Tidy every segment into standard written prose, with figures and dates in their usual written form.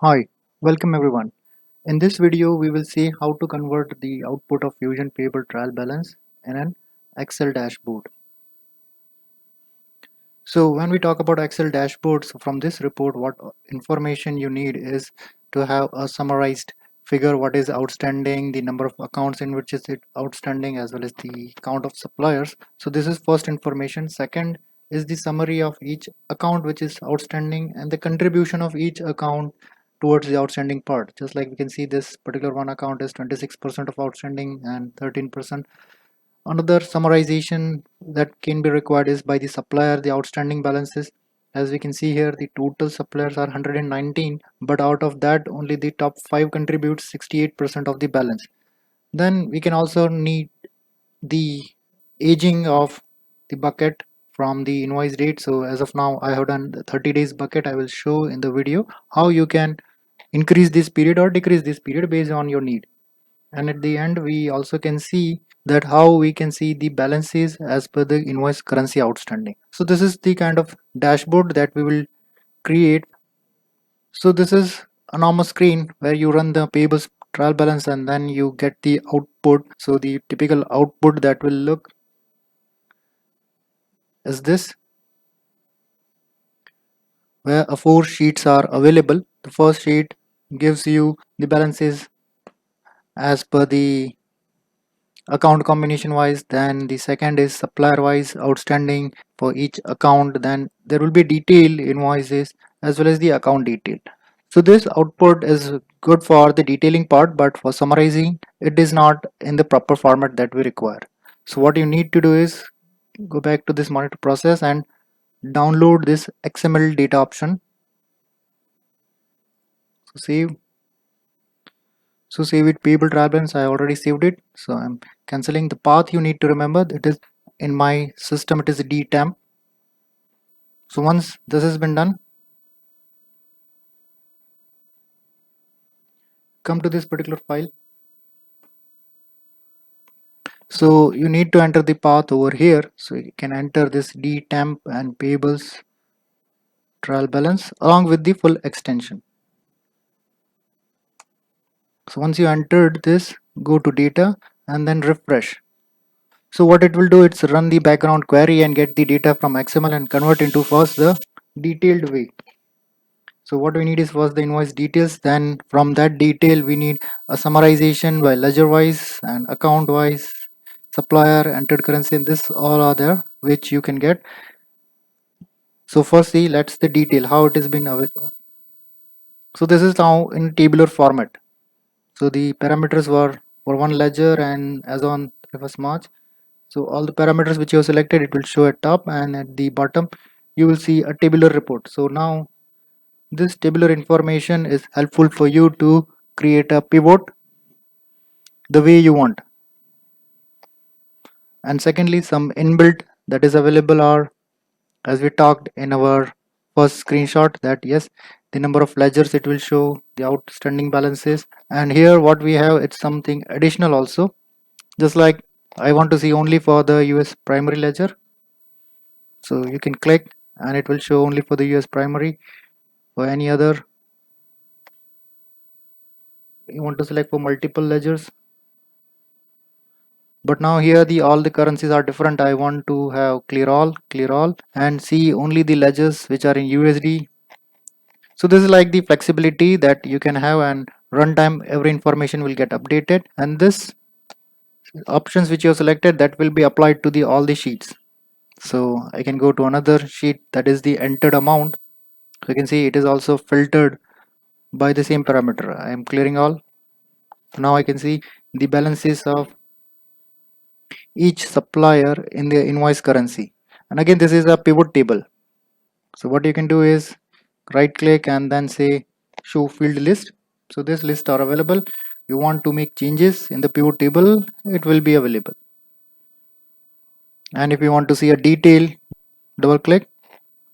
Hi, welcome everyone. In this video, we will see how to convert the output of Fusion Payable Trial Balance in an Excel dashboard. So when we talk about Excel dashboards, from this report, what information you need is to have a summarized figure, what is outstanding, the number of accounts in which is it outstanding, as well as the count of suppliers. So this is first information. Second is the summary of each account which is outstanding and the contribution of each account towards the outstanding part. Just like we can see, this particular one account is 26% of outstanding and 13%. Another summarization that can be required is by the supplier, the outstanding balances. As we can see here, the total suppliers are 119, but out of that, only the top 5 contributes 68% of the balance. Then we can also need the aging of the bucket from the invoice date. So as of now, I have done the 30 days bucket. I will show in the video how you can increase this period or decrease this period based on your need. And at the end, we also can see that how we can see the balances as per the invoice currency outstanding. So this is the kind of dashboard that we will create. So this is a normal screen where you run the payables trial balance and then you get the output. So the typical output that will look is this, where four sheets are available. The first sheet gives you the balances as per the account combination wise. Then the second is supplier wise outstanding for each account. Then there will be detailed invoices as well as the account detail. So this output is good for the detailing part, but for summarizing it is not in the proper format that we require. So what you need to do is go back to this monitor process and download this XML data option. So save it payable trial balance. I already saved it, so I'm canceling the path. You need to remember that is in my system it is a dtemp. So once this has been done, come to this particular file. So you need to enter the path over here. So you can enter this dtemp and payables trial balance along with the full extension. So once you entered this, go to data and then refresh. So what it will do, it's run the background query and get the data from XML and convert into first the detailed way. So what we need is first the invoice details, then from that detail we need a summarization by ledger wise and account wise, supplier, entered currency, and this all are there which you can get. So first see, let's the detail how it has been available. So this is now in tabular format. So the parameters were for one ledger and as on 31st March. So all the parameters which you have selected, it will show at top, and at the bottom you will see a tabular report. So now this tabular information is helpful for you to create a pivot the way you want. And secondly, some inbuilt that is available are, as we talked in our first screenshot, that yes, the number of ledgers, it will show the outstanding balances. And here what we have, it's something additional also. Just like I want to see only for the US primary ledger. So you can click and it will show only for the US primary. For any other, you want to select for multiple ledgers. But now here the all the currencies are different. I want to have clear all and see only the ledgers which are in USD. So this is like the flexibility that you can have, and runtime every information will get updated, and this options which you have selected, that will be applied to the all the sheets. So I can go to another sheet, that is the entered amount. So you can see it is also filtered by the same parameter. I am clearing all. So now I can see the balances of each supplier in the invoice currency. And again, this is a pivot table. So what you can do is right click and then say show field list. So this list are available. You want to make changes in the pivot table, it will be available. And if you want to see a detail, double click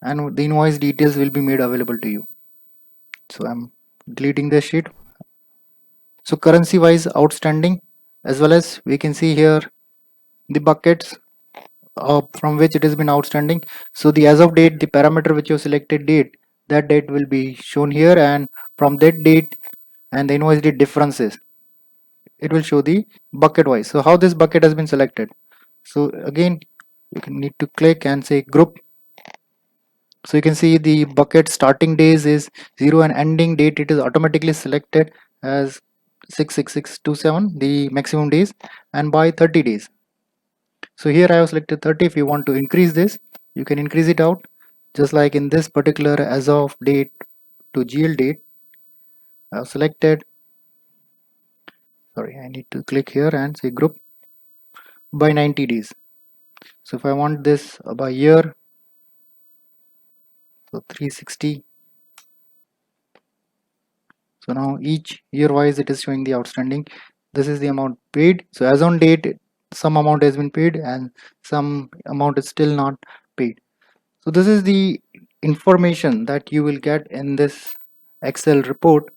and the invoice details will be made available to you. So I'm deleting this sheet. So currency wise outstanding, as well as we can see here the buckets from which it has been outstanding. So the as of date, the parameter which you selected date, that date will be shown here, and from that date and the invoice date differences, it will show the bucket wise. So how this bucket has been selected? So again, you can need to click and say group. So you can see the bucket starting days is 0 and ending date it is automatically selected as 66627, the maximum days, and by 30 days. So here I have selected 30. If you want to increase this, you can increase it out, just like in this particular as of date to GL date. I have selected, sorry, I need to click here and say group by 90 days. So if I want this by year, so 360. So now each year wise it is showing the outstanding. This is the amount paid. So as on date, some amount has been paid and some amount is still not paid. So this is the information that you will get in this Excel report.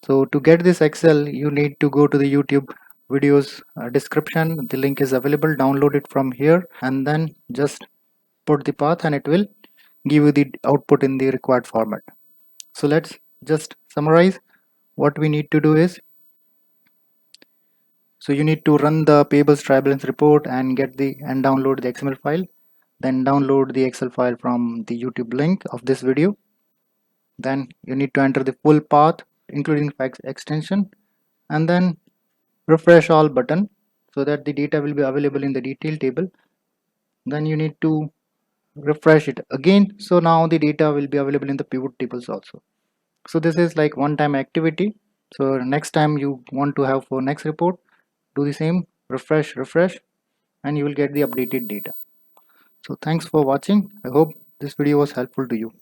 So to get this Excel, you need to go to the YouTube videos description. The link is available. Download it from here and then just put the path and it will give you the output in the required format. So let's just summarize. What we need to do is, so you need to run the payables trial balance report and get the and download the XML file. Then download the Excel file from the YouTube link of this video. Then you need to enter the full path including fax extension and then refresh all button so that the data will be available in the detail table. Then you need to refresh it again, so now the data will be available in the pivot tables also. So this is like one time activity. So next time you want to have for next report, do the same, refresh, and you will get the updated data. So thanks for watching. I hope this video was helpful to you.